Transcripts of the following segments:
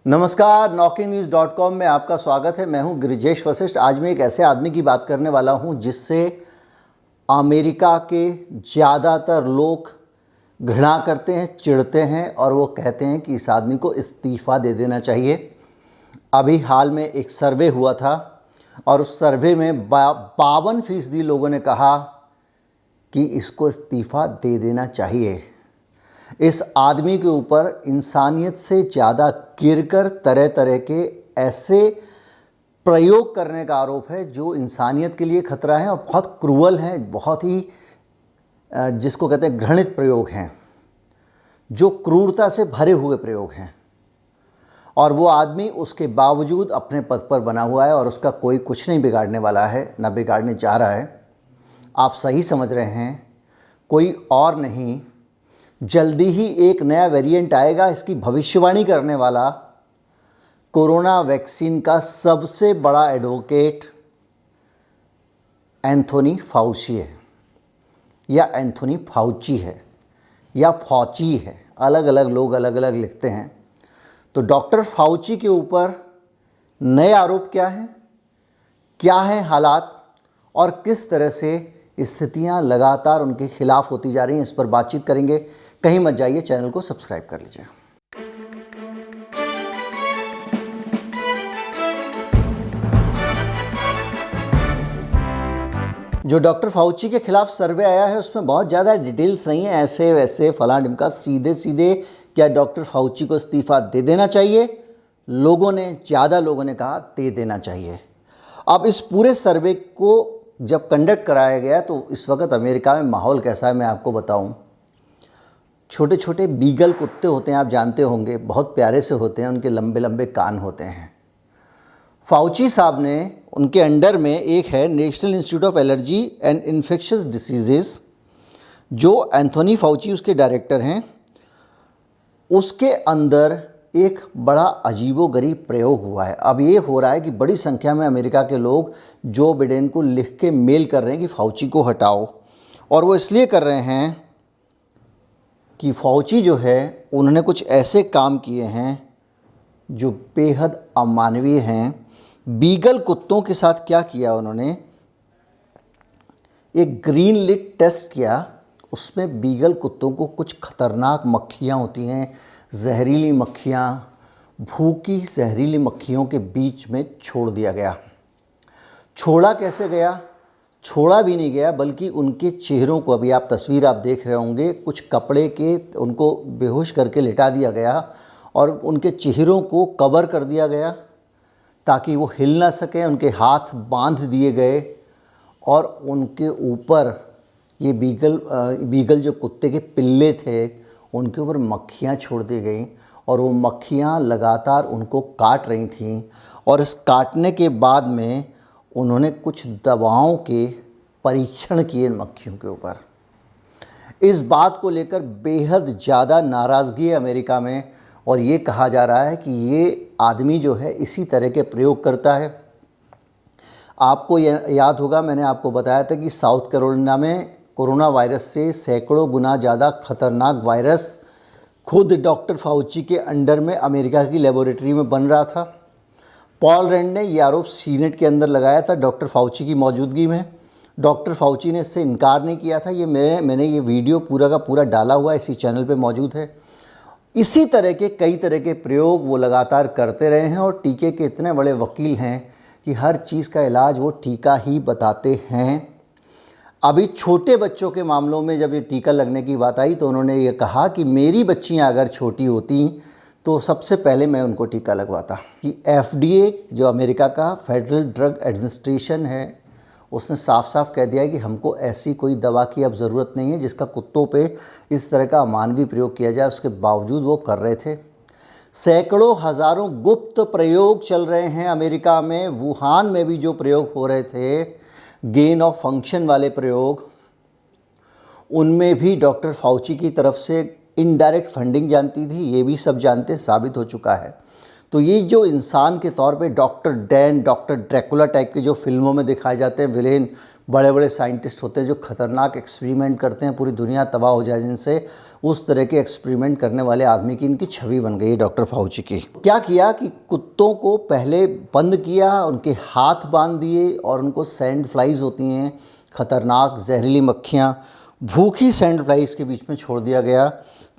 नमस्कार, knockinnews.com में आपका स्वागत है। मैं हूं गिरिजेश वशिष्ठ। आज मैं एक ऐसे आदमी की बात करने वाला हूं जिससे अमेरिका के ज़्यादातर लोग घृणा करते हैं, चिढ़ते हैं और वो कहते हैं कि इस आदमी को इस्तीफ़ा दे देना चाहिए। अभी हाल में एक सर्वे हुआ था और उस सर्वे में 52% लोगों ने कहा कि इसको इस्तीफ़ा दे देना चाहिए। इस आदमी के ऊपर इंसानियत से ज़्यादा गिरकर तरह तरह के ऐसे प्रयोग करने का आरोप है जो इंसानियत के लिए खतरा है और बहुत क्रूअल हैं, बहुत ही जिसको कहते हैं घृणित प्रयोग हैं, जो क्रूरता से भरे हुए प्रयोग हैं। और वो आदमी उसके बावजूद अपने पद पर बना हुआ है और उसका कोई कुछ नहीं बिगाड़ने वाला है, ना बिगाड़ने जा रहा है। आप सही समझ रहे हैं, कोई और नहीं, जल्दी ही एक नया वेरिएंट आएगा। इसकी भविष्यवाणी करने वाला कोरोना वैक्सीन का सबसे बड़ा एडवोकेट एंथोनी फाउची है, या एंथोनी फाउची है, या फौची है। अलग अलग लोग अलग अलग लिखते हैं। तो डॉक्टर फाउची के ऊपर नए आरोप क्या हैं हालात और किस तरह से स्थितियां लगातार उनके खिलाफ होती जा रही हैं, इस पर बातचीत करेंगे। कहीं मत जाइए, चैनल को सब्सक्राइब कर लीजिए। जो डॉक्टर फाउची के खिलाफ सर्वे आया है उसमें बहुत ज़्यादा डिटेल्स नहीं है, ऐसे वैसे फलां ढिमका, सीधे सीधे क्या डॉक्टर फाउची को इस्तीफ़ा दे देना चाहिए। ज़्यादा लोगों ने कहा दे देना चाहिए। अब इस पूरे सर्वे को जब कंडक्ट कराया गया तो इस वक्त अमेरिका में माहौल कैसा है मैं आपको बताऊं। छोटे छोटे बीगल कुत्ते होते हैं, आप जानते होंगे, बहुत प्यारे से होते हैं, उनके लंबे लंबे कान होते हैं। फाउची साहब ने, उनके अंडर में एक है national institute of allergy and infectious diseases, जो एंथोनी फाउची उसके डायरेक्टर हैं। उसके अंदर एक बड़ा अजीबोगरीब प्रयोग हुआ है। अब ये हो रहा है कि बड़ी संख्या में अमेरिका के लोग जो बिडेन को लिख के मेल कर रहे हैं कि फाउची को हटाओ, और वो इसलिए कर रहे हैं कि फाउची जो है उन्होंने कुछ ऐसे काम किए हैं जो बेहद अमानवीय हैं। बीगल कुत्तों के साथ क्या किया उन्होंने, एक ग्रीन लिट टेस्ट किया। उसमें बीगल कुत्तों को कुछ खतरनाक मक्खियाँ होती हैं, जहरीली मक्खियाँ, भूखी जहरीली मक्खियों के बीच में छोड़ दिया गया। छोड़ा कैसे गया? छोड़ा भी नहीं गया, बल्कि उनके चेहरों को, अभी आप तस्वीर आप देख रहे होंगे, कुछ कपड़े के उनको बेहोश करके लिटा दिया गया और उनके चेहरों को कवर कर दिया गया ताकि वो हिल ना सकें। उनके हाथ बांध दिए गए और उनके ऊपर ये बीगल जो कुत्ते के पिल्ले थे उनके ऊपर मक्खियाँ छोड़ दी गई और वो मक्खियाँ लगातार उनको काट रही थीं। और इस काटने के बाद में उन्होंने कुछ दवाओं के परीक्षण किए मक्खियों के ऊपर। इस बात को लेकर बेहद ज़्यादा नाराज़गी है अमेरिका में और ये कहा जा रहा है कि ये आदमी जो है इसी तरह के प्रयोग करता है। आपको याद होगा, मैंने आपको बताया था कि साउथ कैरोलिना में कोरोना वायरस से सैकड़ों गुना ज़्यादा खतरनाक वायरस खुद डॉक्टर फाउची के अंडर में अमेरिका की लेबोरेटरी में बन रहा था। पॉल रैंड ने यह आरोप सीनेट के अंदर लगाया था डॉक्टर फाउची की मौजूदगी में। डॉक्टर फाउची ने इससे इनकार नहीं किया था। ये मैंने ये वीडियो पूरा का पूरा डाला हुआ इसी चैनल पे मौजूद है। इसी तरह के कई तरह के प्रयोग वो लगातार करते रहे हैं और टीके के इतने बड़े वकील हैं कि हर चीज़ का इलाज वो टीका ही बताते हैं। अभी छोटे बच्चों के मामलों में जब ये टीका लगने की बात आई तो उन्होंने ये कहा कि मेरी बच्चियाँ अगर छोटी होती तो सबसे पहले मैं उनको टीका लगवाता। कि FDA जो अमेरिका का फेडरल ड्रग एडमिनिस्ट्रेशन है, उसने साफ साफ कह दिया है कि हमको ऐसी कोई दवा की अब ज़रूरत नहीं है जिसका कुत्तों पे इस तरह का अमानवीय प्रयोग किया जाए। उसके बावजूद वो कर रहे थे। सैकड़ों हज़ारों गुप्त प्रयोग चल रहे हैं अमेरिका में। वुहान में भी जो प्रयोग हो रहे थे, गेन ऑफ फंक्शन वाले प्रयोग, उनमें भी डॉक्टर फाउची की तरफ से इनडायरेक्ट फंडिंग जानती थी। ये भी सब जानते, साबित हो चुका है। तो ये जो इंसान के तौर पे doctor Dan, doctor Dracula type के जो फिल्मों में दिखाए जाते हैं विलेन, बड़े बड़े साइंटिस्ट होते हैं जो खतरनाक एक्सपेरिमेंट करते हैं, पूरी दुनिया तबाह हो जाए जिनसे, उस तरह के एक्सपेरिमेंट करने वाले आदमी की इनकी छवि बन गई डॉक्टर फाउची की। क्या किया कि कुत्तों को पहले बंद किया, उनके हाथ बांध दिए और उनको सैंड फ्लाइज होती हैं खतरनाक जहरीली मक्खियाँ, भूखी सैंड फ्लाइज के बीच में छोड़ दिया गया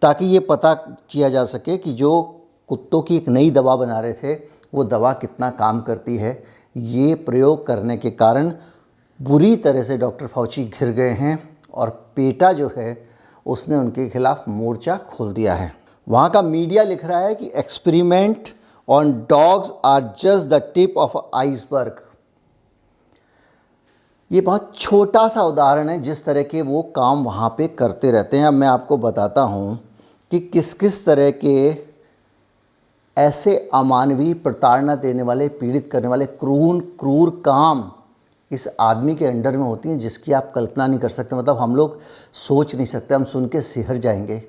ताकि ये पता किया जा सके कि जो कुत्तों की एक नई दवा बना रहे थे वो दवा कितना काम करती है। ये प्रयोग करने के कारण बुरी तरह से डॉक्टर फाउची घिर गए हैं और पेटा जो है उसने उनके खिलाफ मोर्चा खोल दिया है। वहाँ का मीडिया लिख रहा है कि experiment on dogs are just the tip of iceberg. ये बहुत छोटा सा उदाहरण है जिस तरह के वो काम वहाँ पे करते रहते हैं। अब मैं आपको बताता हूँ कि किस किस तरह के ऐसे अमानवीय, प्रताड़ना देने वाले, पीड़ित करने वाले क्रूर काम इस आदमी के अंडर में होती हैं जिसकी आप कल्पना नहीं कर सकते। मतलब हम लोग सोच नहीं सकते, हम सुन के सिहर जाएंगे।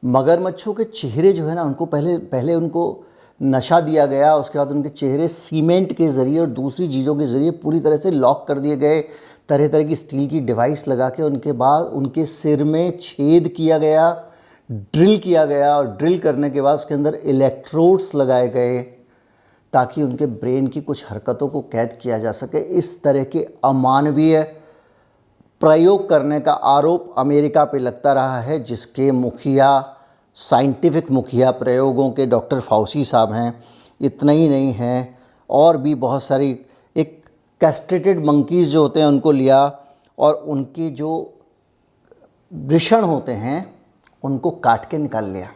मगरमच्छों के चेहरे जो है ना, उनको पहले उनको नशा दिया गया, उसके बाद उनके चेहरे सीमेंट के ज़रिए और दूसरी चीज़ों के ज़रिए पूरी तरह से लॉक कर दिए गए, तरह तरह की स्टील की डिवाइस लगा के उनके बाद उनके सिर में छेद किया गया, ड्रिल किया गया और ड्रिल करने के बाद उसके अंदर इलेक्ट्रोड्स लगाए गए ताकि उनके ब्रेन की कुछ हरकतों को कैद किया जा सके। इस तरह के अमानवीय प्रयोग करने का आरोप अमेरिका पे लगता रहा है, जिसके मुखिया, साइंटिफिक मुखिया प्रयोगों के डॉक्टर फाउची साहब हैं। इतना ही नहीं है, और भी बहुत सारी, एक कैस्ट्रेटेड मंकीज़ जो होते हैं उनको लिया और उनके जो वृषण होते हैं उनको काट के निकाल लिया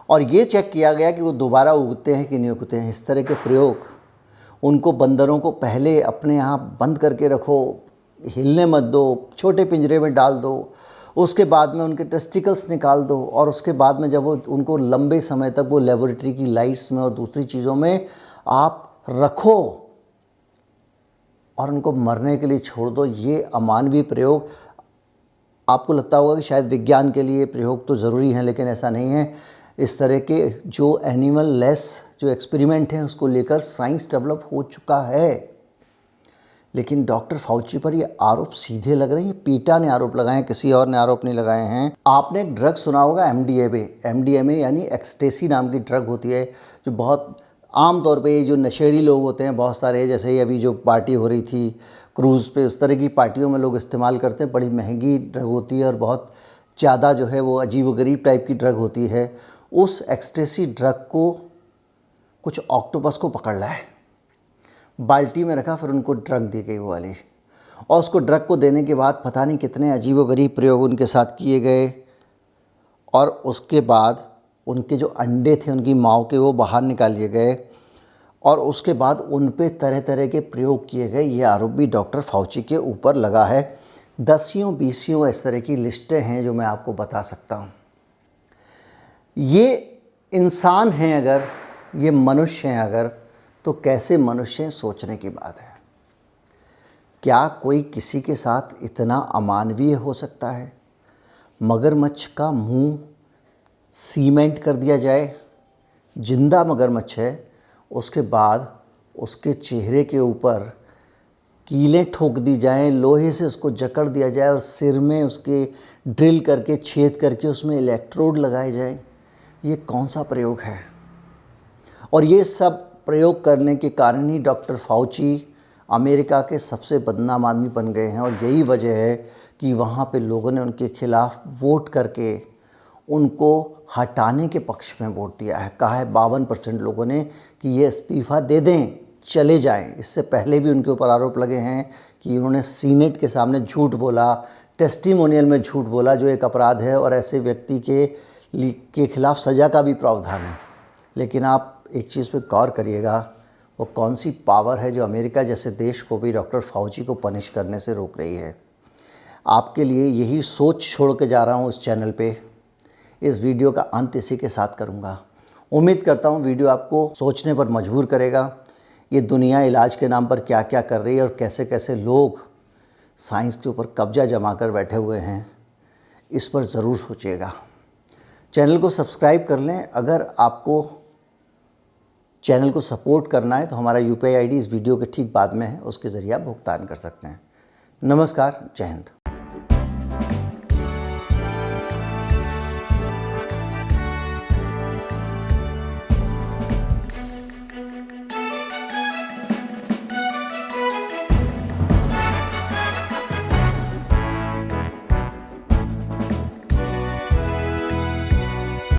और ये चेक किया गया कि वो दोबारा उगते हैं कि नहीं उगते हैं। इस तरह के प्रयोग, उनको बंदरों को पहले अपने यहाँ बंद करके रखो, हिलने मत दो, छोटे पिंजरे में डाल दो, उसके बाद में उनके टेस्टिकल्स निकाल दो और उसके बाद में जब वो उनको लंबे समय तक वो लेबोरेटरी की लाइट्स में और दूसरी चीज़ों में आप रखो और उनको मरने के लिए छोड़ दो। ये अमानवीय प्रयोग, आपको लगता होगा कि शायद विज्ञान के लिए प्रयोग तो ज़रूरी हैं, लेकिन ऐसा नहीं है। इस तरह के जो एनिमल लेस जो एक्सपेरिमेंट हैं उसको लेकर साइंस डेवलप हो चुका है, लेकिन डॉक्टर फाउची पर ये आरोप सीधे लग रहे हैं। पीटा ने आरोप लगाए हैं, किसी और ने आरोप नहीं लगाए हैं। आपने एक ड्रग सुना होगा एमडीएमए यानी एक्सटेसी नाम की ड्रग होती है, जो बहुत आम तौर पे ये जो नशेड़ी लोग होते हैं बहुत सारे, जैसे ही अभी जो पार्टी हो रही थी क्रूज़ पे, उस तरह की पार्टियों में लोग इस्तेमाल करते हैं। बड़ी महंगी ड्रग होती है और बहुत ज़्यादा जो है वो अजीबोगरीब टाइप की ड्रग होती है। उस एक्सटेसी ड्रग को कुछ ऑक्टोपस को पकड़ लाया, बाल्टी में रखा, फिर उनको ड्रग दी गई वो वाली, और उसको ड्रग को देने के बाद पता नहीं कितने अजीबोगरीब प्रयोग उनके साथ किए गए और उसके बाद उनके जो अंडे थे उनकी माँ के वो बाहर निकाल लिए गए और उसके बाद उन पे तरह तरह के प्रयोग किए गए। ये आरोप भी डॉक्टर फाउची के ऊपर लगा है। दसियों बीसियों इस तरह की लिस्टें हैं जो मैं आपको बता सकता हूँ। ये इंसान हैं अगर, ये मनुष्य हैं अगर, तो कैसे मनुष्य हैं, सोचने की बात है। क्या कोई किसी के साथ इतना अमानवीय हो सकता है? मगरमच्छ का मुंह सीमेंट कर दिया जाए, जिंदा मगरमच्छ है, उसके बाद उसके चेहरे के ऊपर कीलें ठोक दी जाएं, लोहे से उसको जकड़ दिया जाए और सिर में उसके ड्रिल करके, छेद करके उसमें इलेक्ट्रोड लगाए जाएं। ये कौन सा प्रयोग है? और ये सब प्रयोग करने के कारण ही डॉक्टर फाउची अमेरिका के सबसे बदनाम आदमी बन गए हैं और यही वजह है कि वहाँ पे लोगों ने उनके खिलाफ वोट करके उनको हटाने के पक्ष में वोट दिया है। कहा है 52% लोगों ने कि ये इस्तीफ़ा दे दें, चले जाएं। इससे पहले भी उनके ऊपर आरोप लगे हैं कि उन्होंने सीनेट के सामने झूठ बोला, टेस्टिमोनियल में झूठ बोला, जो एक अपराध है और ऐसे व्यक्ति के खिलाफ सज़ा का भी प्रावधान है। लेकिन आप एक चीज़ पे गौर करिएगा, वो कौन सी पावर है जो अमेरिका जैसे देश को भी डॉक्टर फाउची को पनिश करने से रोक रही है। आपके लिए यही सोच छोड़ के जा रहा हूँ इस चैनल पे। इस वीडियो का अंत इसी के साथ करूँगा। उम्मीद करता हूँ वीडियो आपको सोचने पर मजबूर करेगा। ये दुनिया इलाज के नाम पर क्या क्या कर रही है और कैसे कैसे लोग साइंस के ऊपर कब्जा जमा कर बैठे हुए हैं, इस पर ज़रूर सोचिएगा। चैनल को सब्सक्राइब कर लें अगर आपको चैनल को सपोर्ट करना है तो हमारा UPI ID इस वीडियो के ठीक बाद में है, उसके ज़रिए आप भुगतान कर सकते हैं। नमस्कार, जय हिंद।